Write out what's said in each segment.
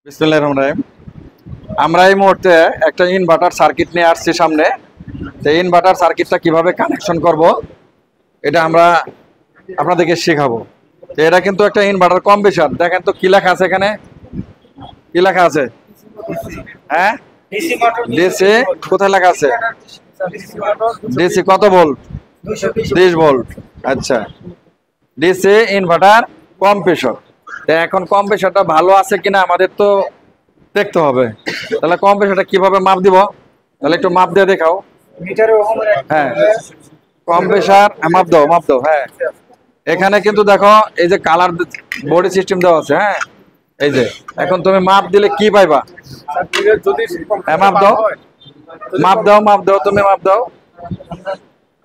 বিসমিল্লাহির রহমানির রহিম। আমরা এই মুহূর্তে একটা ইনভার্টার সার্কিট নিয়ে আসছি সামনে। তো ইনভার্টার সার্কিটটা কিভাবে কানেকশন করব এটা আমরা আপনাদেরকে শেখাবো। তো এটা কিন্তু একটা ইনভার্টার কম্প্রেসার। দেখেন তো কি লেখা আছে এখানে, কি লেখা আছে? হ্যাঁ, ডিসি কোথায় লেখা আছে? ডিসি কত ভোল্ট? 20 ভোল্ট। আচ্ছা, ডিসি ইনভার্টার কম্প্রেসর। তো এখন কম্প্রেসরটা ভালো আছে কিনা আমাদের তো দেখতে হবে। তাহলে কম্প্রেসরটা কিভাবে মাপ দিব? তাহলে একটু মাপ দিয়ে দেখাও। হ্যাঁ, কম্প্রেসর মাপ দাও, মাপ দাও। হ্যাঁ, এখানে কিন্তু দেখো এই যে কালার বডি সিস্টেম দেওয়া আছে। হ্যাঁ, এই যে এখন তুমি মাপ দিলে কি পাইবা? হ্যাঁ, মাপ দাও, মাপ দাও, মাপ দাও, তুমি মাপ দাও।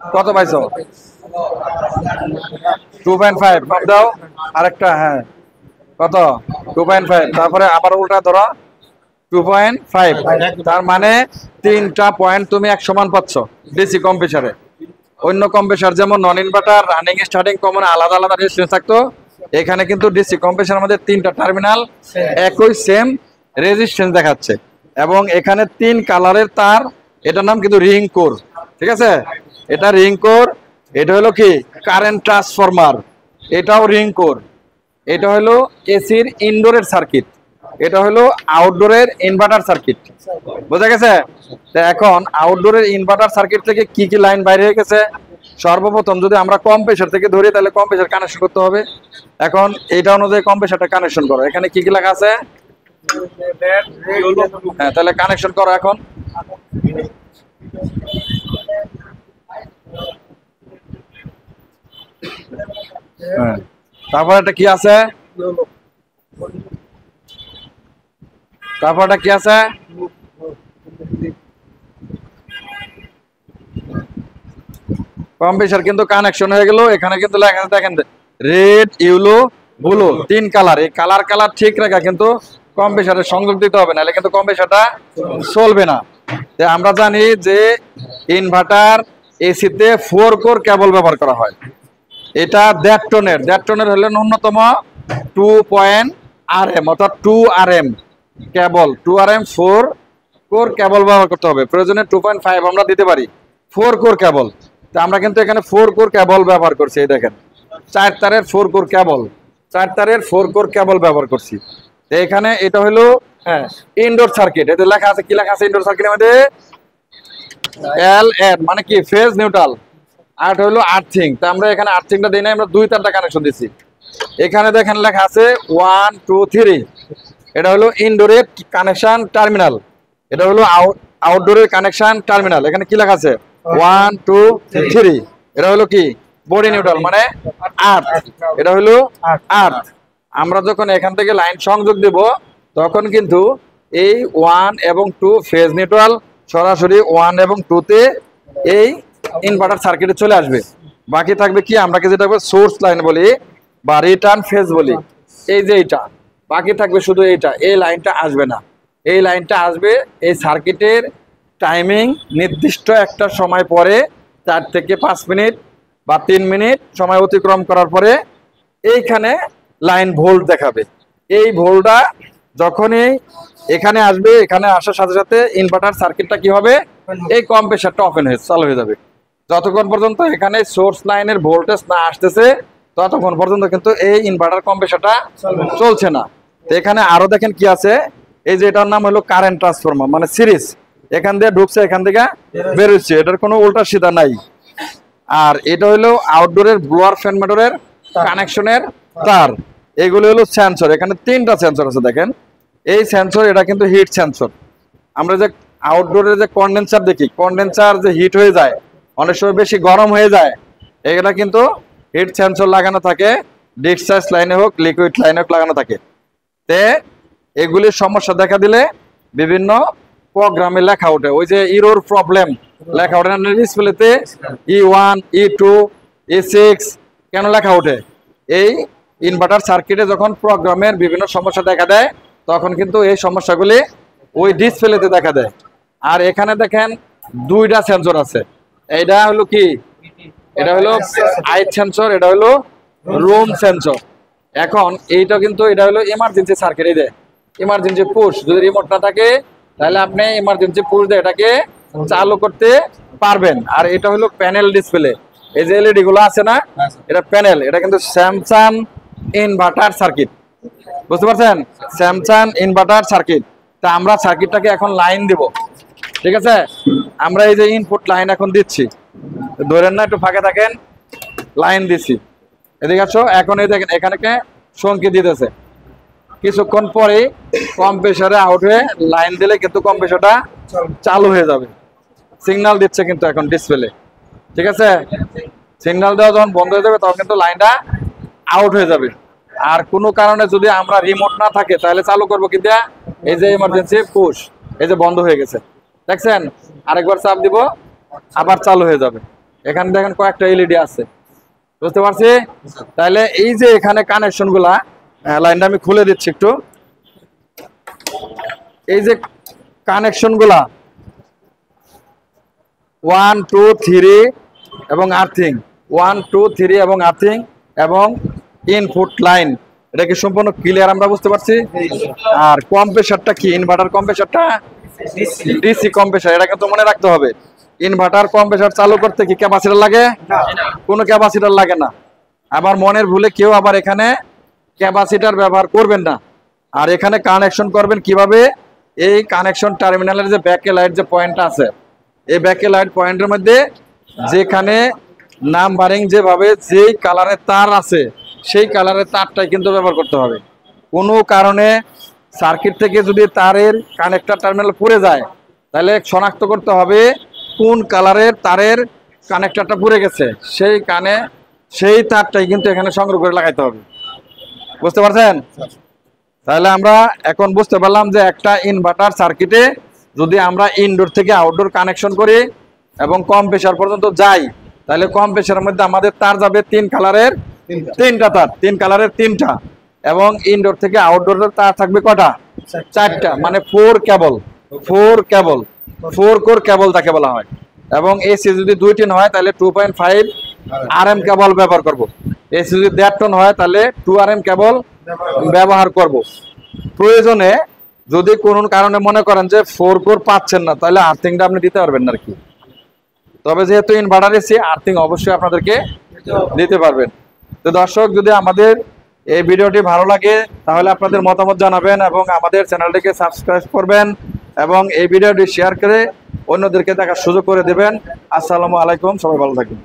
কত পাইছো? 2.5 মাপ দাও। আরেকটা, হ্যাঁ, কত? 2.5। তারপরে আবার উল্টা ধরো 2.5। তার মানে 3টা পয়েন্ট তুমি এক সমান পাচ্ছ ডিসি কম্প্রেসারে। অন্য কম্প্রেসার যেমন নন ইনভার্টার রানিং স্টার্টিং কমন আলাদা আলাদা রেজিস্ট্যান্স থাকতো, এখানে কিন্তু ডিসি কম্প্রেসার আমাদের 3টা টার্মিনাল একই সেম রেজিস্ট্যান্স দেখাচ্ছে এবং এখানে 3 কালারের তার। এটার নাম কিন্তু রিং কোর। ঠিক আছে, এটা রিং কোর। এটা হলো কি কারেন্ট ট্রান্সফরমার, এটাও রিং কোর। এটা হলো এসির ইনডোরের সার্কিট, এটা হলো আউটডোরের ইনভার্টার সার্কিট। বোঝা গেছে? তো এখন আউটডোরের ইনভার্টার সার্কিট থেকে কি কি লাইন বাইরে হয়ে গেছে? সর্বপ্রথম যদি আমরা কম্প্রেসার থেকে ধরি তাহলে কম্প্রেসার কানেকশন করতে হবে। এখন এইটা অনুযায়ী কম্প্রেসারটা কানেকশন করো। এখানে কি কি লেখা আছে? হ্যাঁ, তাহলে কানেকশন করো এখন। হ্যাঁ, তারপর এটা কি আছে? তারপর এটা কি আছে? কম্প্রেসার কিন্তু কানেকশন হয়ে গেল। এখানে কিন্তু লেখা আছে দেখেন, রেড, ইয়েলো, ব্লু, 3 কালার। এই কালার ঠিক রাখা কিন্তু কম্প্রেসারের সংযোগ দিতে হবে, নাহলে কিন্তু কম্প্রেসারটা চলবে না। তো আমরা জানি যে ইনভার্টার এসিতে 4 কোর কেবল ব্যবহার করা হয়। এটা 1.5 টনের হলে ন্যূনতম 2.RM অর্থাৎ 2RM কেবল, 2RM 4 কোর কেবল ব্যবহার করতে হবে। প্রয়োজনে 2.5 আমরা দিতে পারি, 4 কোর কেবল। তো আমরা কিন্তু এখানে 4 কোর কেবল ব্যবহার করছি। এই দেখেন 4 তারের 4 কোর কেবল, 4 তারের 4 কোর কেবল ব্যবহার করছি। তো এখানে এটা হলো হ্যাঁ ইনডোর সার্কিট। এতে লেখা আছে, কি লেখা আছে ইনডোর সার্কিটের মধ্যে? LN মানে কি ফেজ নিউট্রাল। আর হলো আর্থিং। তো আমরা এখানে আর্থিংটা দিই না, আমরা 2 তারটা কানেকশন দিছি। এখানে দেখেন লেখা আছে 1 2 3। এটা হলো ইনডোরের কানেকশন টার্মিনাল, এটা হলো আউটডোরের কানেকশন টার্মিনাল। এখানে কি লেখা আছে? 1 2 3। এটা হলো কি বডি নিউট্রাল মানে আর্থ। এটা হলো আর্থ। আমরা যখন এখান থেকে লাইন সংযোগ দেব তখন কিন্তু এই 1 এবং 2 ফেজ নিউট্রাল সরাসরি 1 এবং 2 তে এই ইনভার্টার সার্কিটে চলে আসবে। বাকি থাকবে কি আমরা যেটা সোর্স লাইন বলি বা রিটার্ন ফেজ বলি, এই যে এইটা বাকি থাকবে শুধু এইটা। এই লাইনটা আসবে না, এই লাইনটা আসবে এই সার্কিটের টাইমিং নির্দিষ্ট একটা সময় পরে 4 থেকে 5 মিনিট বা 3 মিনিট সময় অতিক্রম করার পরে এইখানে লাইন ভোল্ট দেখাবে। এই ভোল্টটা যখনই এখানে আসবে, এখানে আসার সাথে সাথে ইনভার্টার সার্কিটটা কি হবে? এই কম্প্রেসারটা ওপেন হয়ে চালু হয়ে যাবে। যতক্ষণ পর্যন্ত এখানে সোর্স লাইনের ভোল্টেজ না আসতেছে ততক্ষণ পর্যন্ত কিন্তু এই ইনভার্টার কম্প্রেসারটা চলছে না। এখানে আরো দেখেন কি আছে, এই যে এটার নাম হলো কারেন্ট ট্রান্সফরমার মানে সিরিজ। এখান দিয়ে ঢুকছে, এখান থেকে বেরোচ্ছে, এটার কোনো উল্টা সিধা নাই। আর এটা হলো আউটডোরের ব্লোয়ার ফ্যান মোটরের কানেকশনের তার। এগুলো হলো সেন্সর। এখানে 3টা সেন্সর আছে দেখেন। এই সেন্সর এটা কিন্তু হিট সেন্সর। আমরা যে আউটডোরের যে কন্ডেন্সার দেখি, কন্ডেন্সার যে হিট হয়ে যায়, অনেক সময় বেশি গরম হয়ে যায়, এটা কিন্তু হিট সেন্সর লাগানো থাকে। ডিসচার্জ লাইনে হোক লিকুইড লাইনে হোক লাগানো থাকে। তে এগুলির সমস্যা দেখা দিলে বিভিন্ন প্রোগ্রামে লেখা ওঠে, ওই যে ইরোর প্রবলেম লেখা ওঠে না ডিসপ্লেতে, E1 E2 E6 কেন লেখা ওঠে? এই ইনভার্টার সার্কিটে যখন প্রোগ্রামের বিভিন্ন সমস্যা দেখা দেয় তখন কিন্তু এই সমস্যাগুলি ওই ডিসপ্লেতে দেখা দেয়। আর এখানে দেখেন 2টা সেন্সর আছে। এইটা হলো কি? এটা হলো আইট সেন্সর, এটা হলো রুম সেন্সর। এখন এইটা কিন্তু এটা হলো এমার্জেন্সি সার্কিট। এই যে ইমার্জেন্সি পুশ, যদি রিমোট না থাকে তাহলে আপনি ইমার্জেন্সি পুশ দিয়ে এটাকে চালু করতে পারবেন। আর এটা হলো প্যানেল ডিসপ্লে, এই যে এলইডি গুলো আছে না, এটা প্যানেল, এটা কিন্তু স্যামসাং ইনভার্টার সার্কিট, বুঝতে পারছেন? Samsung inverter circuit. তা আমরা সার্কিটটাকে এখন লাইন দিব, ঠিক আছে? আমরা এই যে ইনপুট লাইন এখন দিচ্ছি, ধরেন না, একটু ফাঁকে থাকেন, লাইন দিচ্ছি, এদিকে আসো। এখন এই দেখেন এখানে সংকেত দিতেছে, কিছুক্ষণ পরে কম্প্রেসরে আউট হয়ে লাইন দিলে কিন্তু কম্প্রেসরটা চালু হয়ে যাবে। সিগন্যাল দিচ্ছে কিন্তু এখন ডিসপ্লে, ঠিক আছে? সিগন্যাল দেওয়া যখন বন্ধ হয়ে যাবে তখন কিন্তু লাইনটা আউট হয়ে যাবে। আর কোনো কারণে যদি আমরা রিমোট না থাকে তাহলে চালু করবো কি দিয়া, এই যে ইমার্জেন্সি পুশ, এই যে বন্ধ হয়ে গেছে, দেখছেন? আরেকবার চাপ দিব, আবার চালু হয়ে যাবে। এখানে দেখেন কয়েকটা এলইডি আছে, বুঝতে পারছি? তাহলে এই যে এখানে কানেকশন গুলা, লাইনটা আমি খুলে দিচ্ছি একটু, এই যে কানেকশন গুলা 1 2 3 এবং আর্থিং, 1 2 3 এবং আর্থিং এবং ইনপুট লাইন, এটা কি সম্পূর্ণ ক্লিয়ার আমরা বুঝতে পারছি? আর কম্প্রেসরটা কি, ইনভার্টার কম্প্রেসরটা ডিসি কম্প্রেসর, এটা কিন্তু মনে রাখতে হবে। ইনভার্টার কম্প্রেসর চালু করতে কি ক্যাপাসিটর লাগে? কোনো ক্যাপাসিটর লাগে না। আবার মনের ভুলে কেউ আবার এখানে ক্যাপাসিটর ব্যবহার করবেন না। আর এখানে কানেকশন করবেন কিভাবে, এই কানেকশন টার্মিনালের যে ব্যাকে লাইট যে পয়েন্টটা আছে, এই ব্যাকে লাইট পয়েন্টের মধ্যে যেখানে নাম্বারিং যেভাবে যেই কালারের তার আছে সেই কালারের তারটাই কিন্তু ব্যবহার করতে হবে। কোনো কারণে সার্কিট থেকে যদি তারের কানেক্টর টার্মিনাল পুড়ে যায় তাহলে শনাক্ত করতে হবে কোন কালারের তারের কানেক্টরটা পুড়ে গেছে, সেই তারটাই কিন্তু এখানে সংগ্রহ করে লাগাইতে হবে, বুঝতে পারছেন? তাহলে আমরা এখন বুঝতে পারলাম যে একটা ইনভার্টার সার্কিটে যদি আমরা ইনডোর থেকে আউটডোর কানেকশন করি এবং কম্প্রেসর পর্যন্ত যাই, তাহলে কম্প্রেসরের মধ্যে আমাদের তার যাবে 3 কালারের 3টা তার, 3 কালারের 3টা, এবং ইনডোর থেকে আউটডোরের তার থাকবে কটা? 4টা, মানে 4 কেবল, 4 কোর কেবল তাকে বলা হয়। এবং এসি যদি 2 টন হয় তাহলে 2.5 আরএম কেবল ব্যবহার করব। এসি যদি 1.5 টন হয় তাহলে 2 আরএম কেবল ব্যবহার করব। প্রয়োজনে যদি কোনো কারণে মনে করেন যে 4 কোর পাচ্ছেন না তাহলে আর্থিংটা আপনি দিতে পারবেন না আর কি। তবে যেহেতু ইনভার্টার এসি, আর্থিং অবশ্যই আপনাদেরকে দিতে পারবেন। তো দর্শক, যদি আমাদের এই ভিডিওটি ভালো লাগে তাহলে আপনাদের মতামত জানাবেন এবং আমাদের চ্যানেলটিকে সাবস্ক্রাইব করবেন এবং এই ভিডিওটি শেয়ার করে অন্যদেরকে দেখার সুযোগ করে দেবেন। আসসালামু আলাইকুম, সবাই ভালো থাকবেন।